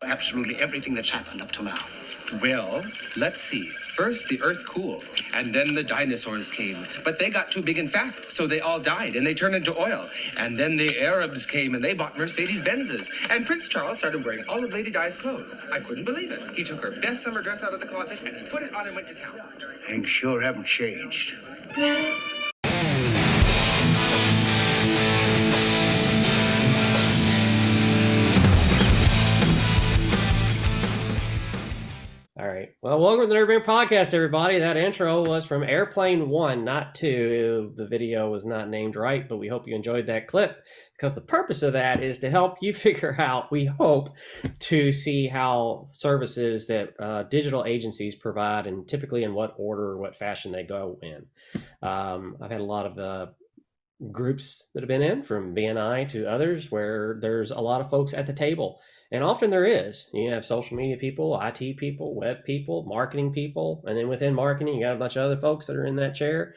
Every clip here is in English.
Absolutely everything that's happened up to now. Well, let's see. First, the earth cooled, and then the dinosaurs came. But they got too big and fat, so they all died, and they turned into oil. And then the Arabs came, and they bought Mercedes-Benzes. And Prince Charles started wearing all of Lady Di's clothes. I couldn't believe it. He took her best summer dress out of the closet, and he put it on and went to town. Things sure haven't changed. All right. Well, welcome to the NerdBrand Podcast, everybody. That intro was from Airplane 1, not 2. The video was not named right, but we hope you enjoyed that clip because the purpose of that is to help you figure out, we hope, to see how services that digital agencies provide and typically in what order or what fashion they go in. I've had a lot of groups that have been in, from BNI to others, where there's a lot of folks at the table. And often there is. You have social media people, IT people, web people, marketing people, and then within marketing, you got a bunch of other folks that are in that chair.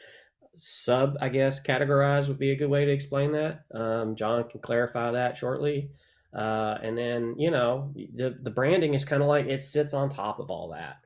I guess, categorize would be a good way to explain that. John can clarify that shortly. And then, the branding is kind of like it sits on top of all that.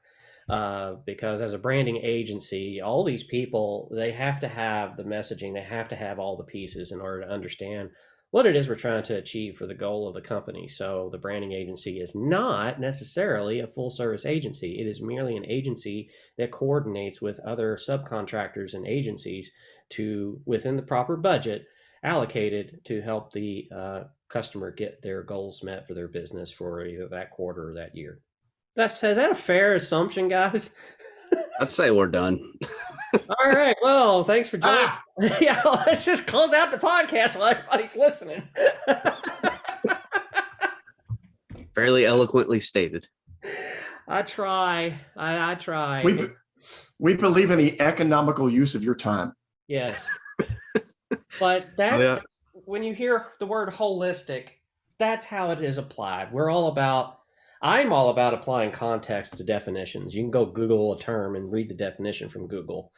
Because as a branding agency, all these people, they have to have the messaging, they have to have all the pieces in order to understand what it is we're trying to achieve for the goal of the company. So the branding agency is not necessarily a full service agency. It is merely an agency that coordinates with other subcontractors and agencies to, within the proper budget, allocated to help the customer get their goals met for their business for either that quarter or that year. Is that a fair assumption, guys? I'd say we're done. All right. Well, thanks for joining. Yeah, let's just close out the podcast while everybody's listening. Fairly eloquently stated. I try. I try. We believe in the economical use of your time. Yes. But that's when you hear the word holistic, that's how it is applied. I'm all about applying context to definitions. You can go Google a term and read the definition from Google.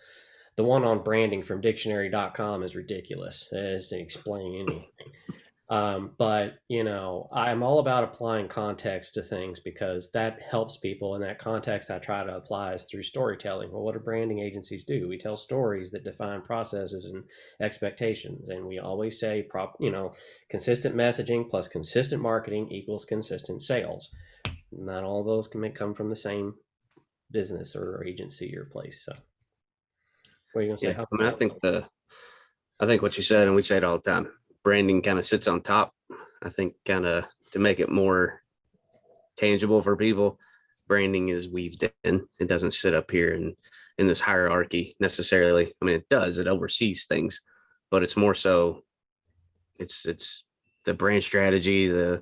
The one on branding from dictionary.com is ridiculous. It doesn't explain anything. But, I'm all about applying context to things because that helps people. And that context I try to apply is through storytelling. Well, what do branding agencies do? We tell stories that define processes and expectations. And we always say, consistent messaging plus consistent marketing equals consistent sales. Not all of those can come from the same business or agency or place. So what are you going to say? Yeah, I think what you said, and we say it all the time, branding kind of sits on top. I think kind of to make it more tangible for people, branding is weaved in. It doesn't sit up here in this hierarchy necessarily. I mean, it does, it oversees things, but it's more so it's the brand strategy, the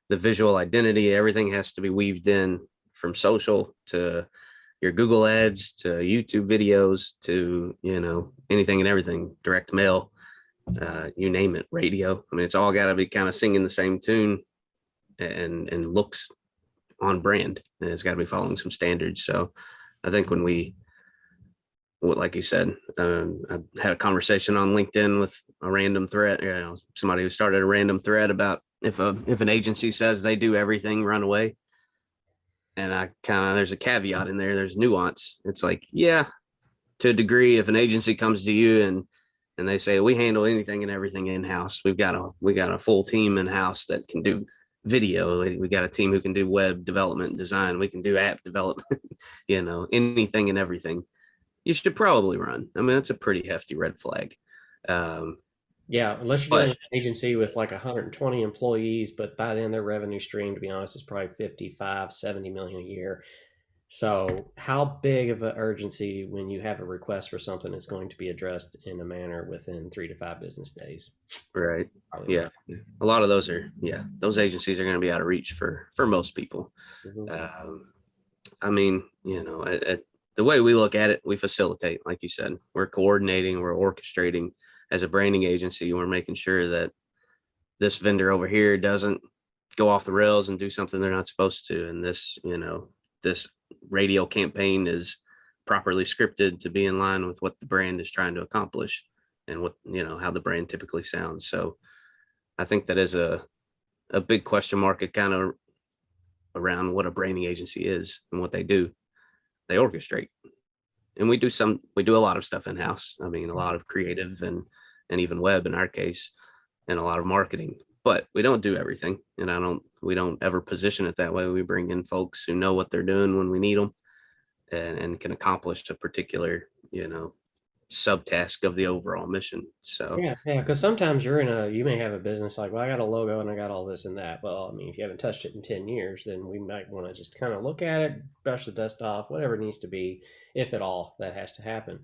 visual identity, everything has to be weaved in, from social to your Google ads to YouTube videos to, anything and everything, direct mail, you name it, radio. I mean, it's all got to be kind of singing the same tune and looks on brand, and it's got to be following some standards. So I think like you said, I had a conversation on LinkedIn with a random thread, somebody who started a random thread about if an agency says they do everything, run away. And there's a caveat in there. There's nuance. It's like, yeah, to a degree, if an agency comes to you and they say, we handle anything and everything in-house, we got a full team in-house that can do video. We got a team who can do web development, design. We can do app development, anything and everything. You should probably run. I mean, that's a pretty hefty red flag. Yeah, unless you're doing an agency with like 120 employees, but by then their revenue stream, to be honest, is probably 55, 70 million a year. So how big of an urgency when you have a request for something is going to be addressed in a manner within 3 to 5 business days? Right. Yeah. A lot of those those agencies are going to be out of reach for most people. Mm-hmm. I mean, the way we look at it, we facilitate, like you said, we're coordinating, we're orchestrating. As a branding agency, we're making sure that this vendor over here doesn't go off the rails and do something they're not supposed to. And this radio campaign is properly scripted to be in line with what the brand is trying to accomplish and what, how the brand typically sounds. So I think that is a big question mark. It kind of around what a branding agency is and what they do. They orchestrate. And we do a lot of stuff in-house. I mean, a lot of creative and even web in our case, and a lot of marketing, but we don't do everything. And we don't ever position it that way. We bring in folks who know what they're doing when we need them and can accomplish a particular, subtask of the overall mission. So Yeah, because sometimes you may have a business like, well, I got a logo and I got all this and that. Well, I mean, if you haven't touched it in 10 years, then we might want to just kind of look at it, brush the dust off, whatever it needs to be, if at all that has to happen.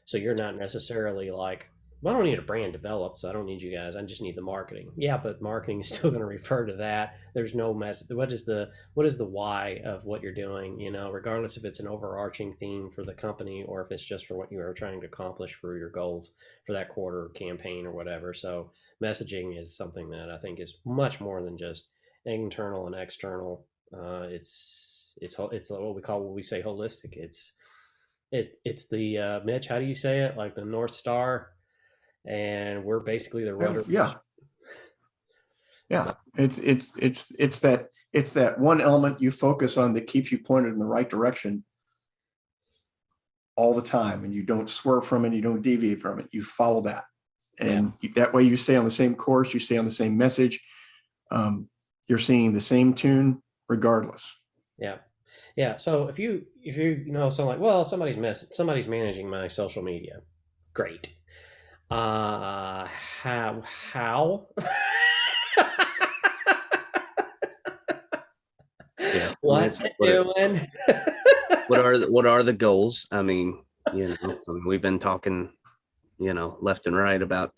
So you're not necessarily like, well, I don't need a brand developed, so I don't need you guys. I just need the marketing. Yeah, but marketing is still going to refer to that. There's no mess. What is the why of what you're doing? Regardless if it's an overarching theme for the company or if it's just for what you are trying to accomplish for your goals for that quarter campaign or whatever. So messaging is something that I think is much more than just internal and external. It's what we say holistic. It's the Mitch. How do you say it? Like the North Star. And we're basically the rudder. Yeah. It's that one element you focus on that keeps you pointed in the right direction all the time, and you don't swerve from it, you don't deviate from it. You follow that, and that way you stay on the same course, you stay on the same message. You're singing the same tune regardless. Yeah. So if you something like, well, somebody's managing my social media, great. How? What's it doing? what are the goals? I mean, we've been talking, left and right about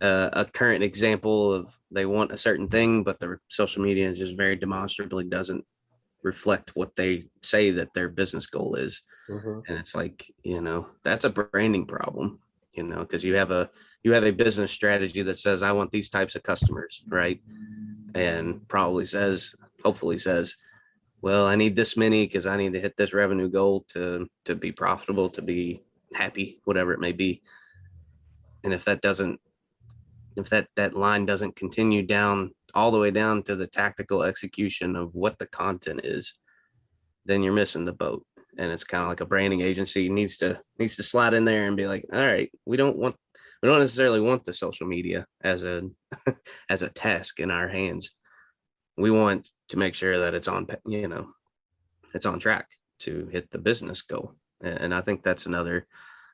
a current example of they want a certain thing, but their social media just very demonstrably doesn't reflect what they say that their business goal is. Mm-hmm. And it's like, that's a branding problem. Because you have a business strategy that says, I want these types of customers, right? And hopefully says, well, I need this many because I need to hit this revenue goal to be profitable, to be happy, whatever it may be. And if that line doesn't continue down all the way down to the tactical execution of what the content is, then you're missing the boat. And it's kind of like a branding agency needs to slide in there and be like, all right, we don't necessarily want the social media as a task in our hands. We want to make sure that it's on track to hit the business goal. And I think that's another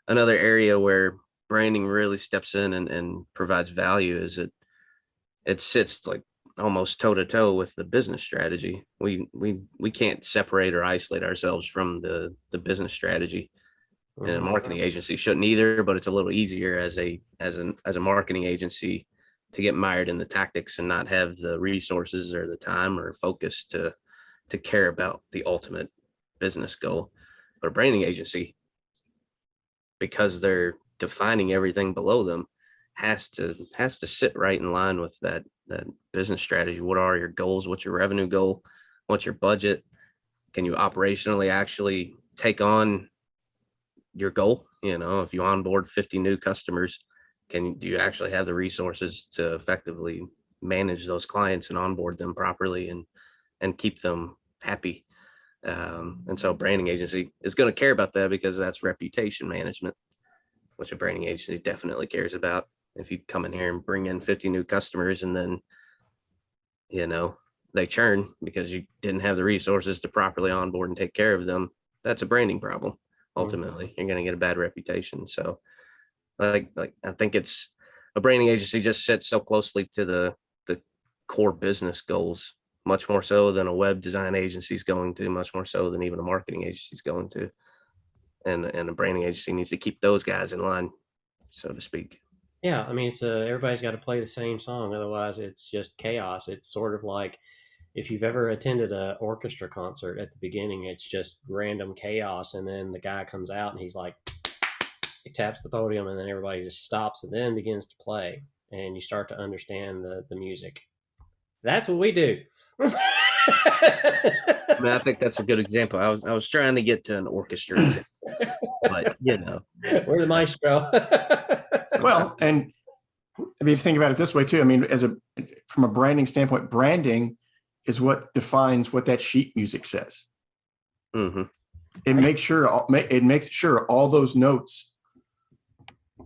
area where branding really steps in and provides value, is it sits like almost toe to toe with the business strategy. We can't separate or isolate ourselves from the business strategy. And a marketing agency shouldn't either, but it's a little easier as a marketing agency to get mired in the tactics and not have the resources or the time or focus to care about the ultimate business goal. But a branding agency, because they're defining everything below them, has to sit right in line with that business strategy. What are your goals? What's your revenue goal? What's your budget? Can you operationally actually take on your goal? If you onboard 50 new customers, do you actually have the resources to effectively manage those clients and onboard them properly and keep them happy? And so a branding agency is going to care about that, because that's reputation management, which a branding agency definitely cares about. If you come in here and bring in 50 new customers and then, they churn because you didn't have the resources to properly onboard and take care of them, that's a branding problem. Ultimately, you're going to get a bad reputation. So like I think it's a branding agency just sits so closely to the core business goals, much more so than a web design agency is going to, much more so than even a marketing agency is going to. And a branding agency needs to keep those guys in line, so to speak. Yeah, I mean, everybody's got to play the same song, otherwise it's just chaos. It's sort of like if you've ever attended an orchestra concert, at the beginning it's just random chaos, and then the guy comes out and he's like, he taps the podium, and then everybody just stops and then begins to play, and you start to understand the music. That's what we do. I mean, I think that's a good example. I was trying to get to an orchestra example, but we're the maestro. Well, and I mean, if you think about it this way too, I mean, from a branding standpoint, branding is what defines what that sheet music says. Mm-hmm. It makes sure all those notes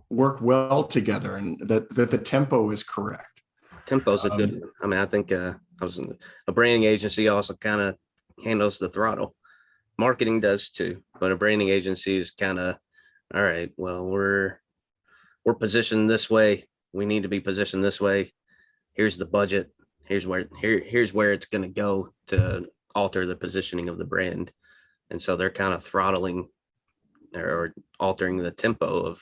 work well together and that the tempo is correct. Tempo's a good one. I mean, I think I was in a branding agency also kind of handles the throttle. Marketing does too, but a branding agency is kind of, all right, well, we're positioned this way. We need to be positioned this way. Here's the budget. Here's where it's going to go to alter the positioning of the brand. And so they're kind of throttling or altering the tempo of,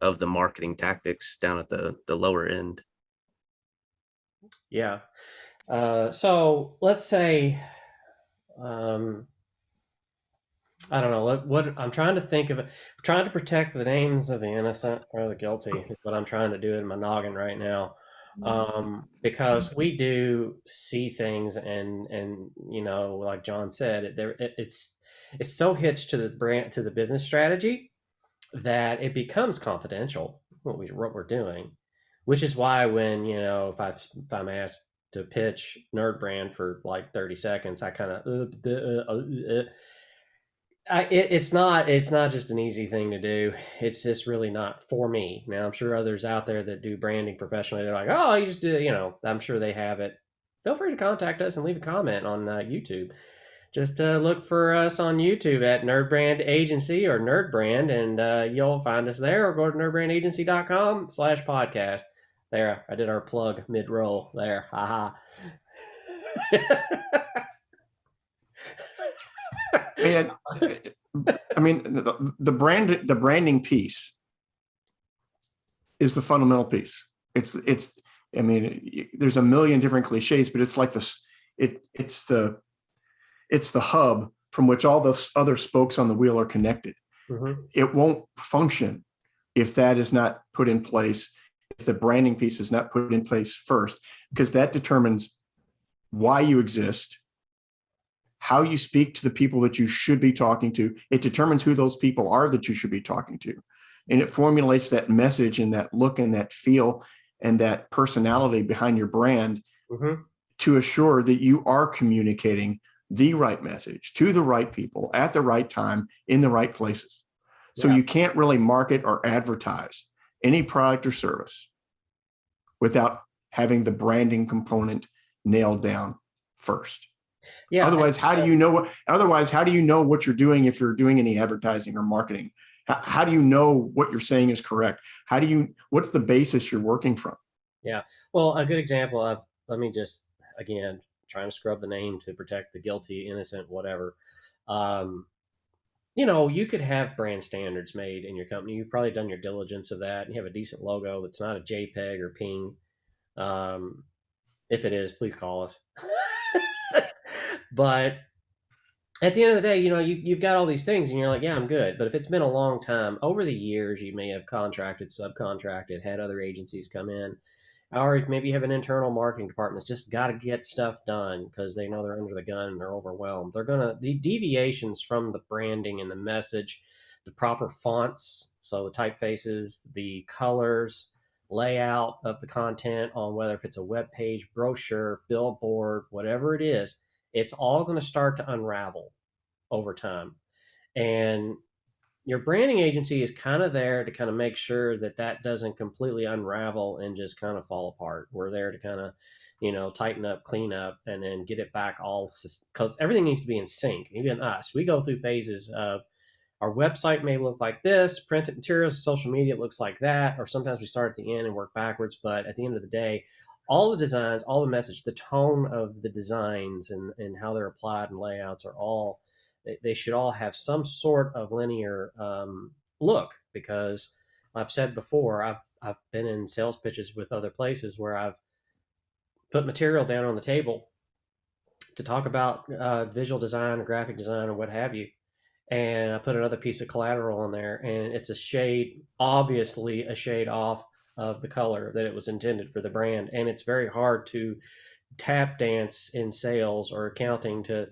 of the marketing tactics down at the lower end. Yeah. So let's say, I don't know what I'm trying to think of. I'm trying to protect the names of the innocent or the guilty is what I'm trying to do in my noggin right now. Because we do see things and like John said, it's so hitched to the brand, to the business strategy, that it becomes confidential what we're doing, which is why when if I'm asked to pitch NerdBrand for like 30 seconds, I kind of it's not just an easy thing to do. It's just really not for me. Now I'm sure others out there that do branding professionally, they're like, oh, you just do, I'm sure they have it. Feel free to contact us and leave a comment on YouTube. Just look for us on YouTube at NerdBrand Agency or NerdBrand, and you'll find us there, or go to nerdbrandagency.com/podcast. There, I did our plug mid-roll there. Haha. And I mean, the branding piece is the fundamental piece. I mean, there's a million different cliches, but it's like this. It's the hub from which all the other spokes on the wheel are connected. Mm-hmm. It won't function if that is not put in place, if the branding piece is not put in place first, because that determines why you exist, how you speak to the people that you should be talking to. It determines who those people are that you should be talking to. And it formulates that message and that look and that feel and that personality behind your brand, mm-hmm. to assure that you are communicating the right message to the right people at the right time in the right places. So you can't really market or advertise any product or service without having the branding component nailed down first. Yeah. Otherwise, how do you know what you're doing if you're doing any advertising or marketing? How do you know what you're saying is correct? What's the basis you're working from? Yeah. Well, a good example, let me just, again, trying to scrub the name to protect the guilty, innocent, whatever. You could have brand standards made in your company. You've probably done your diligence of that. And you have a decent logo that's not a JPEG or PNG. If it is, please call us. But at the end of the day, you've got all these things and you're like, yeah, I'm good. But if it's been a long time, over the years, you may have contracted, subcontracted, had other agencies come in. Or if maybe you have an internal marketing department that's just got to get stuff done because they know they're under the gun and they're overwhelmed. The deviations from the branding and the message, the proper fonts, so the typefaces, the colors, layout of the content on whether if it's a web page, brochure, billboard, whatever it is, it's all going to start to unravel over time. And your branding agency is kind of there to kind of make sure that doesn't completely unravel and just kind of fall apart. We're there to kind of, tighten up, clean up, and then get it back all, because everything needs to be in sync. Even us, we go through phases of our website may look like this, printed materials, social media looks like that, or sometimes we start at the end and work backwards. But at the end of the day, all the designs, all the message, the tone of the designs and how they're applied and layouts are all, they should all have some sort of linear look, because I've said before, I've been in sales pitches with other places where I've put material down on the table to talk about visual design or graphic design or what have you. And I put another piece of collateral in there, and it's obviously a shade off of the color that it was intended for the brand. And it's very hard to tap dance in sales or accounting to,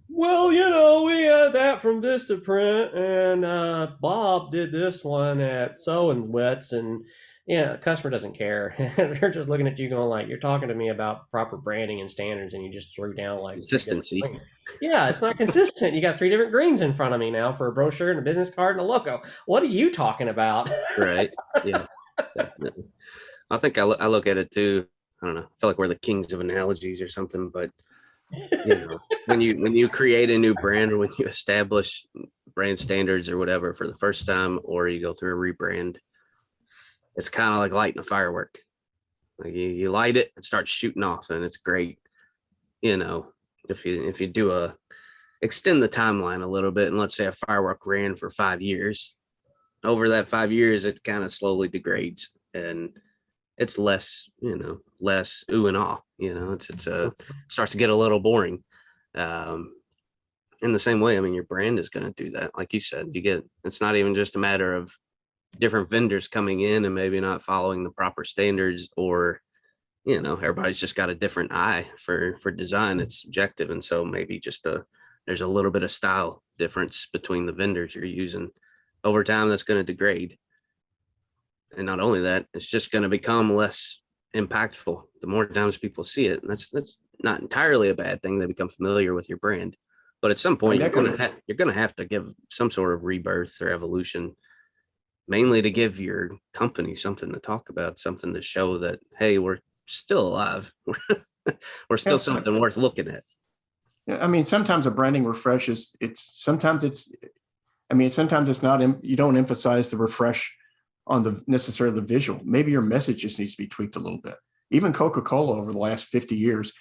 well, we had that from Vistaprint, and Bob did this one at So and Wets, and Yeah, the customer doesn't care. They're just looking at you going like, you're talking to me about proper branding and standards, and you just threw down like 3 different Consistency. greens. Yeah, it's not consistent. You got 3 different greens in front of me now for a brochure and a business card and a logo. What are you talking about? Right. Yeah. Definitely. I think I look at it too. I don't know. I feel like we're the kings of analogies or something, but when you create a new brand or when you establish brand standards or whatever for the first time, or you go through a rebrand, it's kind of like lighting a firework. Like you light it, it starts shooting off, and it's great. If you do extend the timeline a little bit, and let's say a firework ran for 5 years, over that 5 years, it kind of slowly degrades, and it's less ooh and ah. It's starts to get a little boring. In the same way, I mean, your brand is going to do that. Like you said, it's not even just a matter of different vendors coming in and maybe not following the proper standards, or everybody's just got a different eye for design. It's subjective, and so maybe just there's a little bit of style difference between the vendors you're using. Over time, that's going to degrade, and not only that, it's just going to become less impactful the more times people see it. And that's not entirely a bad thing. They become familiar with your brand, but at some point you're going to have to give some sort of rebirth or evolution, mainly to give your company something to talk about, something to show that, hey, we're still alive. We're still something worth looking at. I mean, sometimes a branding refresh sometimes it's not, you don't emphasize the refresh on necessarily the visual. Maybe your message just needs to be tweaked a little bit. Even Coca-Cola over the last 50 years,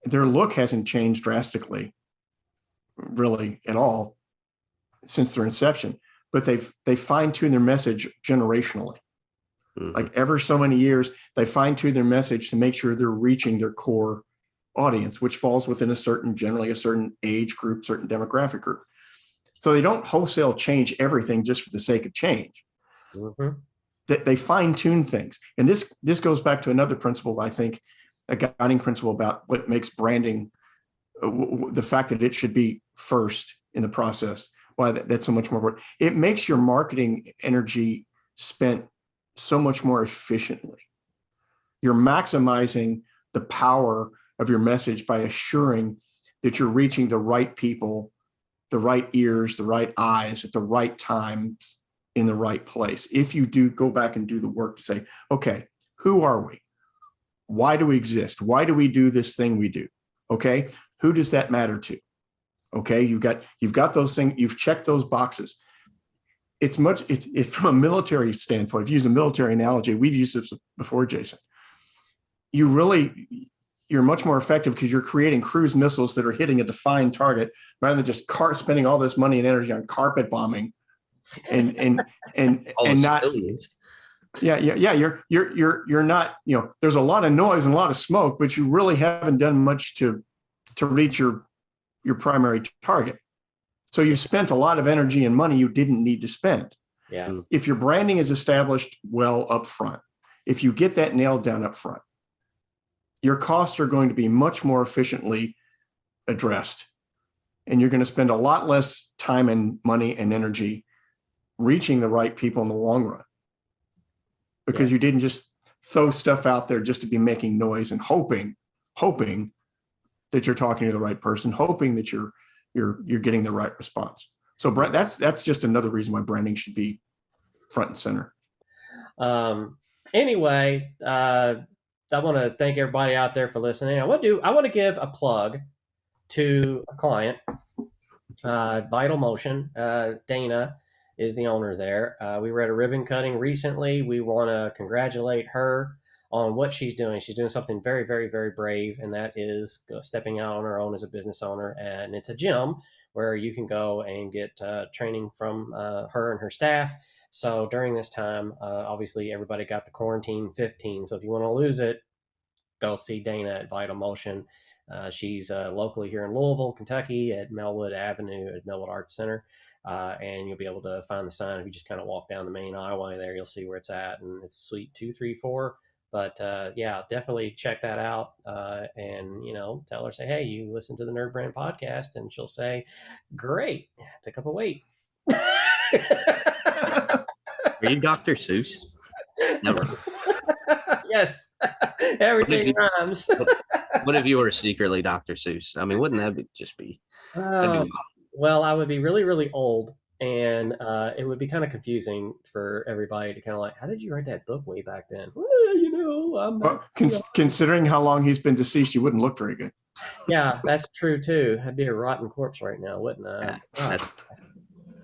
their look hasn't changed drastically, really at all, since their inception. But they fine-tuned their message generationally. Mm-hmm. Like ever so many years, they fine-tune their message to make sure they're reaching their core audience, which falls within generally a certain age group, certain demographic group. So they don't wholesale change everything just for the sake of change. Mm-hmm. They fine-tune things. And this goes back to another principle, I think, a guiding principle about what makes branding, the fact that it should be first in the process, why that's so much more important. It makes your marketing energy spent so much more efficiently. You're maximizing the power of your message by assuring that you're reaching the right people, the right ears, the right eyes at the right times in the right place. If you do go back and do the work to say, okay, who are we? Why do we exist? Why do we do this thing we do? Okay, who does that matter to? Okay, you've got those things, you've checked those boxes. It's from a military standpoint, if you use a military analogy, we've used this before, Jason. You're much more effective because you're creating cruise missiles that are hitting a defined target rather than just spending all this money and energy on carpet bombing and not. Yeah. You're not, there's a lot of noise and a lot of smoke, but you really haven't done much to reach your primary target. So you've spent a lot of energy and money you didn't need to spend. Yeah. If your branding is established well up front, if you get that nailed down up front, your costs are going to be much more efficiently addressed. And you're going to spend a lot less time and money and energy reaching the right people in the long run. Because you didn't just throw stuff out there just to be making noise and hoping that you're talking to the right person, hoping that you're getting the right response. So that's just another reason why branding should be front and center. Anyway, I want to thank everybody out there for listening. I want to give a plug to a client, Vital Motion. Dana is the owner there. We were at a ribbon cutting recently. We want to congratulate her on what she's doing. She's doing something very, very, very brave, and that is stepping out on her own as a business owner. And it's a gym where you can go and get training from her and her staff. So during this time, obviously everybody got the quarantine 15. So if you want to lose it, go see Dana at Vital Motion. She's locally here in Louisville, Kentucky at Melwood Avenue at Melwood Arts Center. And you'll be able to find the sign. If you just kind of walk down the main aisleway there, you'll see where it's at. And it's Suite 234. But definitely check that out. And, tell her, say, hey, you listen to the NerdBrand podcast. And she'll say, great, pick up a weight. Are you Dr. Seuss? Never. Yes, everything rhymes. What if you were secretly Dr. Seuss? I mean, wouldn't that just be? That'd be Well, I would be really, really old, and it would be kind of confusing for everybody to kind of like, how did you write that book way back then? Well, I'm Well, considering how long he's been deceased, you wouldn't look very good. yeah, that's true too. I'd be a rotten corpse right now, wouldn't I? Yeah,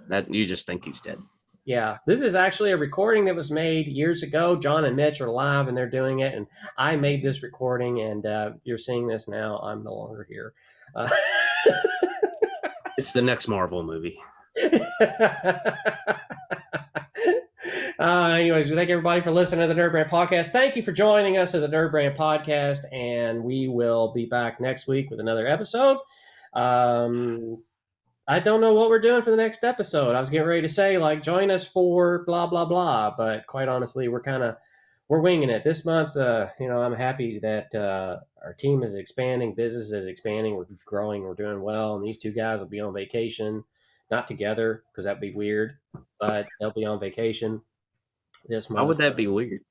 that you just think he's dead. Yeah, this is actually a recording that was made years ago. John and Mitch are live and they're doing it. And I made this recording, and you're seeing this now. I'm no longer here. It's the next Marvel movie. Anyways, we thank everybody for listening to the NerdBrand Podcast. Thank you for joining us at the NerdBrand Podcast, and we will be back next week with another episode. I don't know what we're doing for the next episode. I was getting ready to say, like, join us for blah, blah, blah. But quite honestly, we're winging it. This month, I'm happy that our team is expanding. Business is expanding. We're growing. We're doing well. And these two guys will be on vacation. Not together, because that'd be weird. But they'll be on vacation this month. Why would that be weird?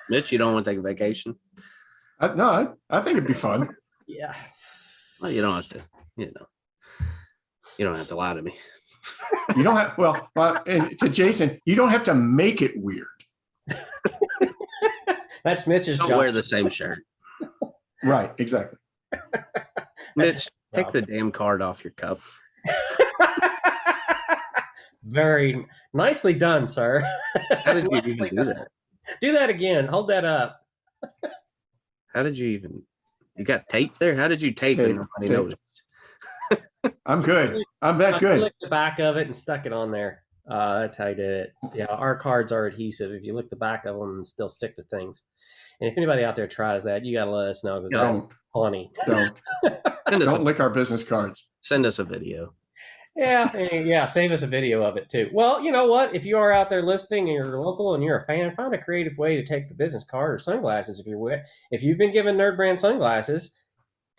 Mitch, you don't want to take a vacation? No, I think it'd be fun. Yeah. Well, you don't have to, you don't have to lie to me. You don't have, and to Jason, you don't have to make it weird. That's Mitch's Don't job. wear the same shirt. Right, exactly. Mitch, take the damn card off your cup. Very nicely done, sir. How did you even do that? Do that again. Hold that up. How did you even? You got tape there? How did you tape it? Nobody noticed. I'm good. I'm that I good. licked the back of it and stuck it on there. That's how I did it. Yeah, our cards are adhesive. If you lick the back of them, and still stick to things. And if anybody out there tries that, you got to let us know, because that's funny. Don't lick our business cards. Send us a video. Yeah. Save us a video of it too. Well, you know what? If you are out there listening and you're local and you're a fan, find a creative way to take the business card or sunglasses. If you've been given NerdBrand sunglasses,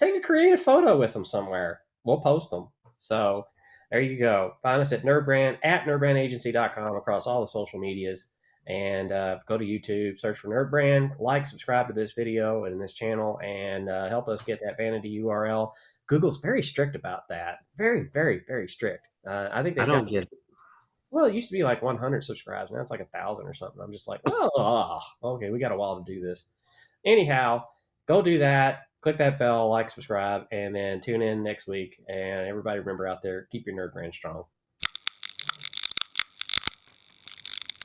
take a creative photo with them somewhere. We'll post them. So there you go. Find us at NerdBrandagency.com across all the social medias, and go to YouTube, search for NerdBrand, subscribe to this video and this channel, and help us get that vanity URL. Google's very strict about that. Very, very, very strict. I think I don't get it. Well, it used to be like 100 subscribes. Now it's like 1,000 or something. I'm just like, oh, okay, we got a while to do this. Anyhow, go do that. Click that bell, subscribe, and then tune in next week. And everybody remember out there, keep your nerd brand strong.